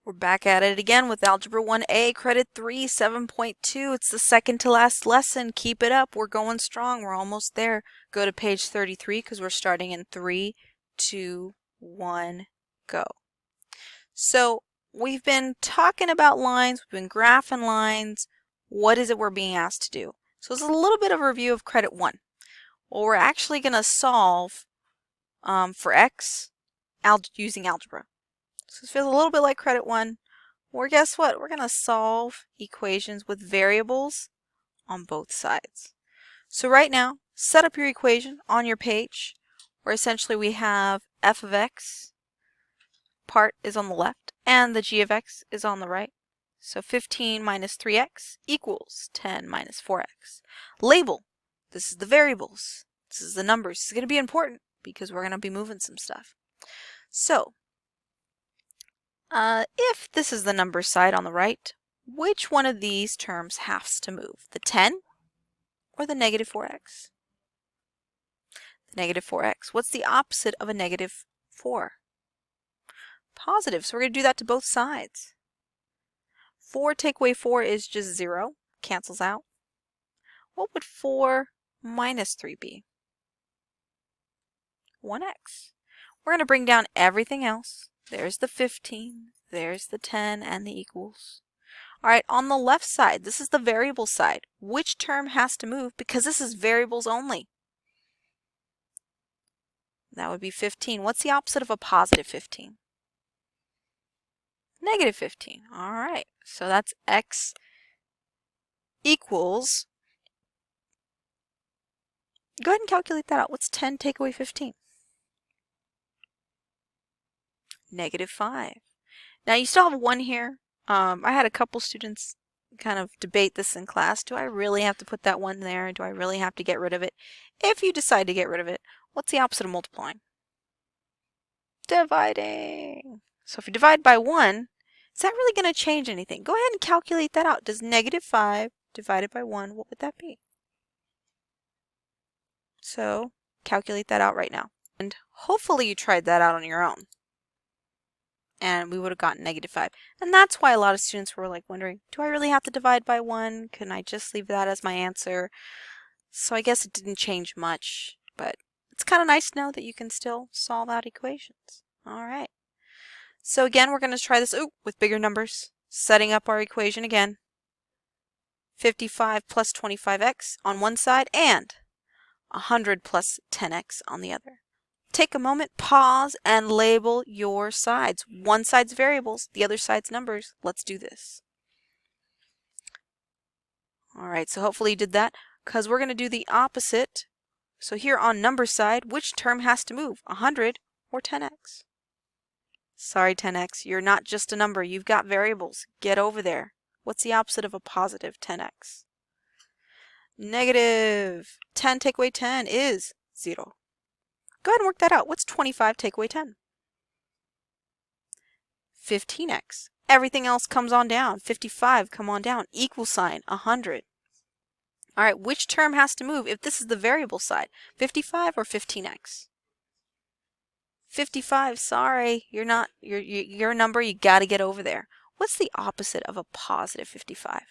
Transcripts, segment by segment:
We're back at it again with Algebra 1A, Credit 3, 7.2. It's the second to last lesson. Keep it up. We're going strong. We're almost there. Go to page 33 because we're starting in 3, 2, 1, go. So we've been talking about lines. We've been graphing lines. What is it we're being asked to do? So it's a little bit of a review of Credit 1. Well, we're actually going to solve for x using algebra. So this feels a little bit like Credit 1. Or guess what? We're going to solve equations with variables on both sides. So right now, set up your equation on your page, where essentially we have f of x part is on the left, and the g of x is on the right. So 15 minus 3x equals 10 minus 4x. Label. This is the variables. This is the numbers. This is going to be important because we're going to be moving some stuff. So if this is the number side on the right, which one of these terms has to move? The 10 or the negative 4x? The negative 4x. What's the opposite of a negative 4? Positive. So we're going to do that to both sides. 4 take away 4 is just 0. Cancels out. What would 4 minus 3 be? 1x. We're going to bring down everything else. There's the 15, there's the 10, and the equals. All right, on the left side, this is the variable side. Which term has to move? Because this is variables only. That would be 15. What's the opposite of a positive 15? Negative 15. All right, so that's x equals, go ahead and calculate that out. What's 10 take away 15? Negative 5. Now you still have 1 here. I had a couple students kind of debate this in class. Do I really have to put that 1 there? Do I really have to get rid of it? If you decide to get rid of it, what's the opposite of multiplying? Dividing. So if you divide by 1, is that really going to change anything? Go ahead and calculate that out. Does negative 5 divided by 1, what would that be? So calculate that out right now. And hopefully you tried that out on your own. And we would have gotten negative 5. And that's why a lot of students were like wondering, do I really have to divide by 1? Can I just leave that as my answer? So I guess it didn't change much, but it's kind of nice to know that you can still solve out equations. All right. So again, we're going to try this with bigger numbers. Setting up our equation again. 55 plus 25x on one side and 100 plus 10x on the other. Take a moment, pause, and label your sides. One side's variables, the other side's numbers. Let's do this. All right, so hopefully you did that because we're going to do the opposite. So here on number side, which term has to move? 100 or 10x? Sorry, 10x, you're not just a number. You've got variables. Get over there. What's the opposite of a positive 10x? Negative 10 take away 10 is 0. Go ahead and work that out. What's 25 take away 10? 15x. Everything else comes on down. 55 come on down. Equal sign, 100. All right, which term has to move if this is the variable side? 55 or 15x? 55, sorry, you're not, your number, you got to get over there. What's the opposite of a positive 55?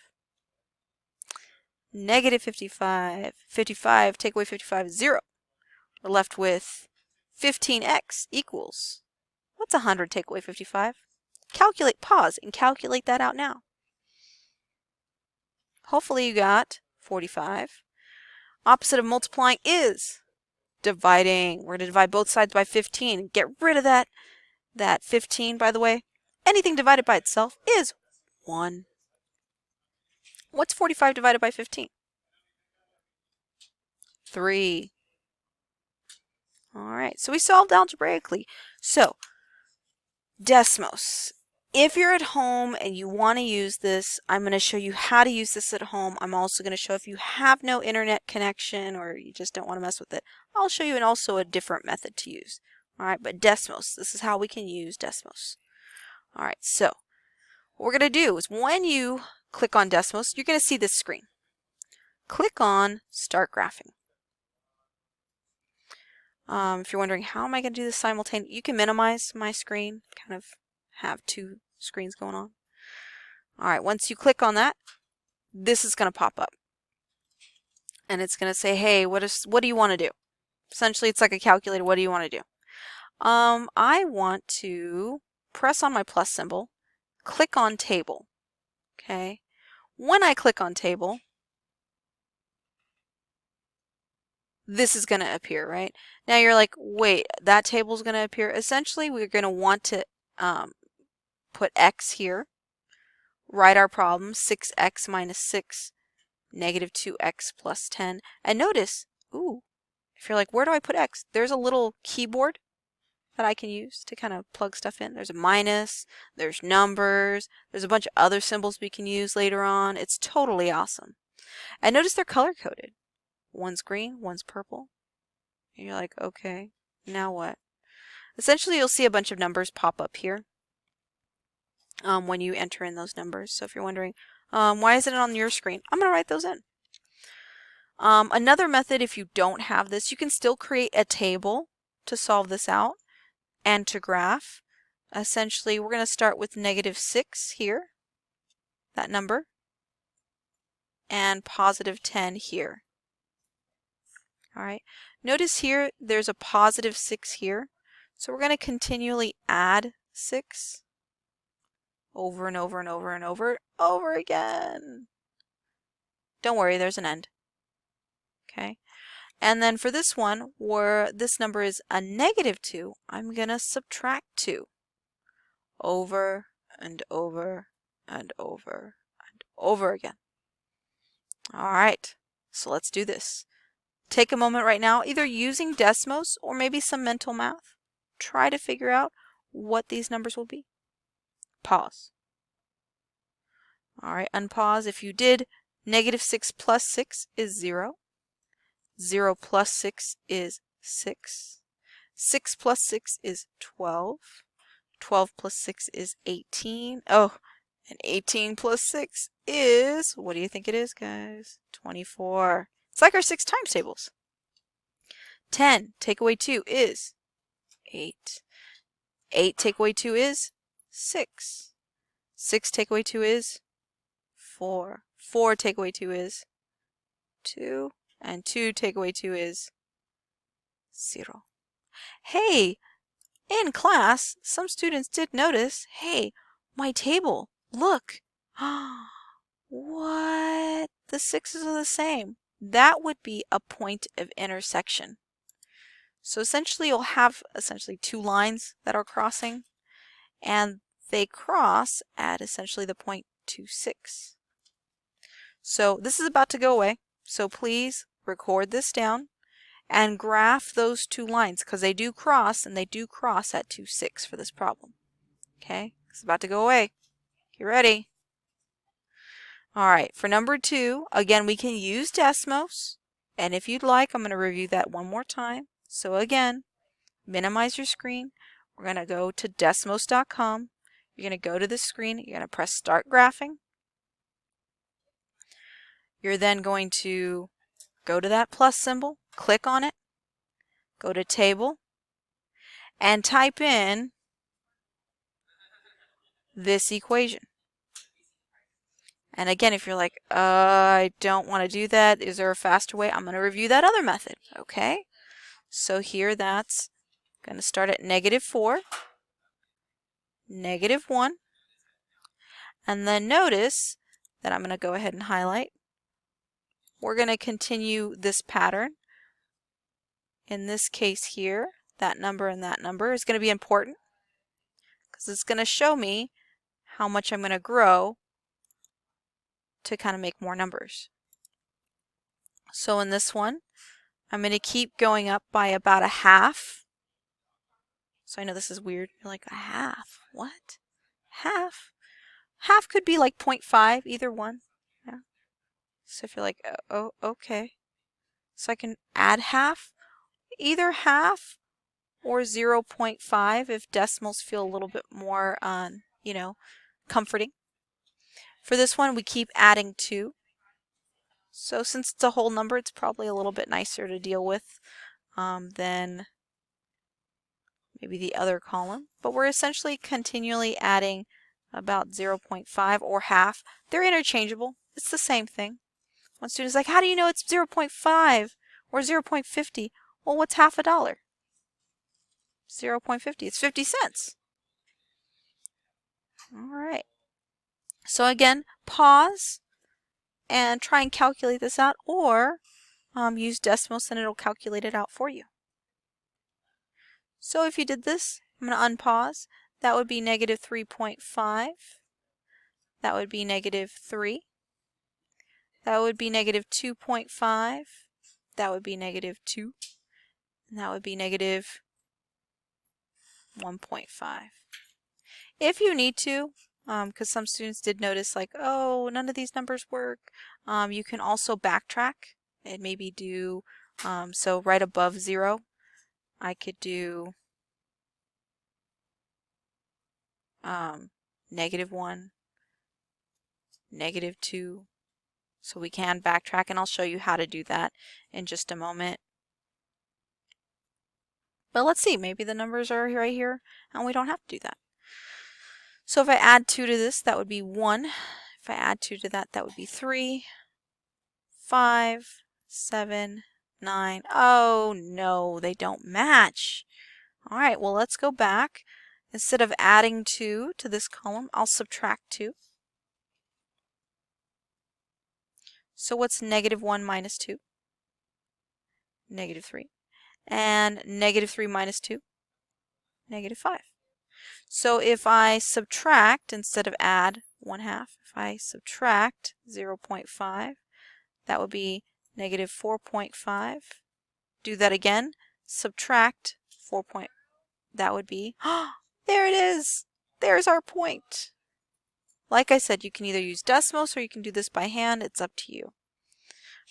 Negative 55. 55 take away 55 is 0. We're left with 15x equals, what's 100 take away 55? Calculate, pause, and calculate that out now. Hopefully you got 45. Opposite of multiplying is dividing. We're going to divide both sides by 15. Get rid of that 15, by the way. Anything divided by itself is 1. What's 45 divided by 15? 3. All right, so we solved algebraically. So, Desmos. If you're at home and you want to use this, I'm going to show you how to use this at home. I'm also going to show if you have no internet connection or you just don't want to mess with it, I'll show you also a different method to use. All right, but Desmos, this is how we can use Desmos. All right, so what we're going to do is when you click on Desmos, you're going to see this screen. Click on Start Graphing. If you're wondering how am I going to do this simultaneously, you can minimize my screen, kind of have two screen's going on. All right, once you click on that, this is going to pop up. And it's going to say, hey, what do you want to do? Essentially, it's like a calculator. What do you want to do? I want to press on my plus symbol, click on table. Okay. When I click on table, this is going to appear, right? Now you're like, wait, that table is going to appear. Essentially, we're going to want to put x here, write our problem, 6x minus 6, negative 2x plus 10. And notice, ooh, if you're like, where do I put x? There's a little keyboard that I can use to kind of plug stuff in. There's a minus, there's numbers, there's a bunch of other symbols we can use later on. It's totally awesome. And notice they're color-coded. One's green, one's purple. And you're like, okay, now what? Essentially, you'll see a bunch of numbers pop up here when you enter in those numbers. So if you're wondering, why isn't it on your screen? I'm going to write those in. Another method, if you don't have this, you can still create a table to solve this out and to graph. Essentially, we're going to start with negative 6 here, that number, and positive 10 here. All right. Notice here, there's a positive 6 here. So we're going to continually add 6 over and over and over and over again. Don't worry, there's an end. Okay. And then for this one, where this number is a negative 2, I'm going to subtract 2 over and over and over and over again. All right, so let's do this. Take a moment right now, either using Desmos or maybe some mental math. Try to figure out what these numbers will be. Pause. All right, unpause. If you did, negative 6 plus 6 is 0. 0 plus 6 is 6. 6 plus 6 is 12. 12 plus 6 is 18. Oh, and 18 plus 6 is, what do you think it is, guys? 24. It's like our 6 times tables. 10 take away 2 is 8. 8 take away 2 is 6. 6 take away 2 is 4. 4 take away 2 is 2. And 2 take away 2 is 0. Hey, in class, some students did notice, hey, my table, look. What? The 6's are the same. That would be a point of intersection. So essentially, you'll have essentially 2 lines that are crossing, and they cross at essentially the point 2, 6. So this is about to go away. So please record this down and graph those 2 lines because they do cross, and they do cross at 2, 6 for this problem. Okay, it's about to go away. Get ready. All right, for number 2, again, we can use Desmos. And if you'd like, I'm going to review that one more time. So again, minimize your screen. We're going to go to Desmos.com. You're going to go to this screen. You're going to press Start Graphing. You're then going to go to that plus symbol, click on it, go to Table, and type in this equation. And again, if you're like, I don't want to do that, is there a faster way? I'm going to review that other method, okay? So here that's going to start at negative 4, negative 1, and then notice that I'm going to go ahead and highlight. We're going to continue this pattern. In this case here, that number and that number is going to be important because it's going to show me how much I'm going to grow to kind of make more numbers. So in this one, I'm going to keep going up by about a half. So I know this is weird. You're like, a half? What? Half? Half could be like 0.5, either one. Yeah. So if you're like, oh, okay. So I can add half, either half or 0.5 if decimals feel a little bit more, you know, comforting. For this one, we keep adding 2. So since it's a whole number, it's probably a little bit nicer to deal with than maybe the other column. But we're essentially continually adding about 0.5 or half. They're interchangeable. It's the same thing. One student's like, how do you know it's 0.5 or 0.50? Well, what's half a dollar? 0.50. It's 50 cents. All right. So again, pause and try and calculate this out, or use Desmos and it'll calculate it out for you. So if you did this, I'm going to unpause. That would be negative 3.5. That would be negative 3. That would be negative 2.5. That would be negative 2. And that would be negative 1.5. If you need to, because some students did notice like, oh, none of these numbers work, you can also backtrack and maybe do, so right above 0, I could do negative 1, negative 2. So we can backtrack, and I'll show you how to do that in just a moment. But let's see, maybe the numbers are right here and we don't have to do that. So if I add 2 to this, that would be 1. If I add 2 to that, that would be 3, 5, 7, 9. Oh no, they don't match. All right, well, let's go back. Instead of adding 2 to this column, I'll subtract 2. So what's negative 1 minus 2? Negative 3. And negative 3 minus 2? Negative 5. So if I subtract instead of add 1/2, if I subtract 0.5, that would be negative 4.5. Do that again. Subtract 4. That would be, there it is. There's our point. Like I said, you can either use Desmos or you can do this by hand. It's up to you.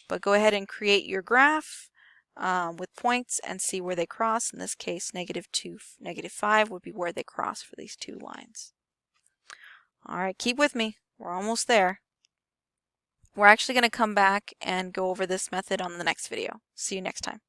But go ahead and create your graph with points and see where they cross. In this case, negative 2, negative 5 would be where they cross for these two lines. All right, keep with me. We're almost there. We're actually going to come back and go over this method on the next video. See you next time.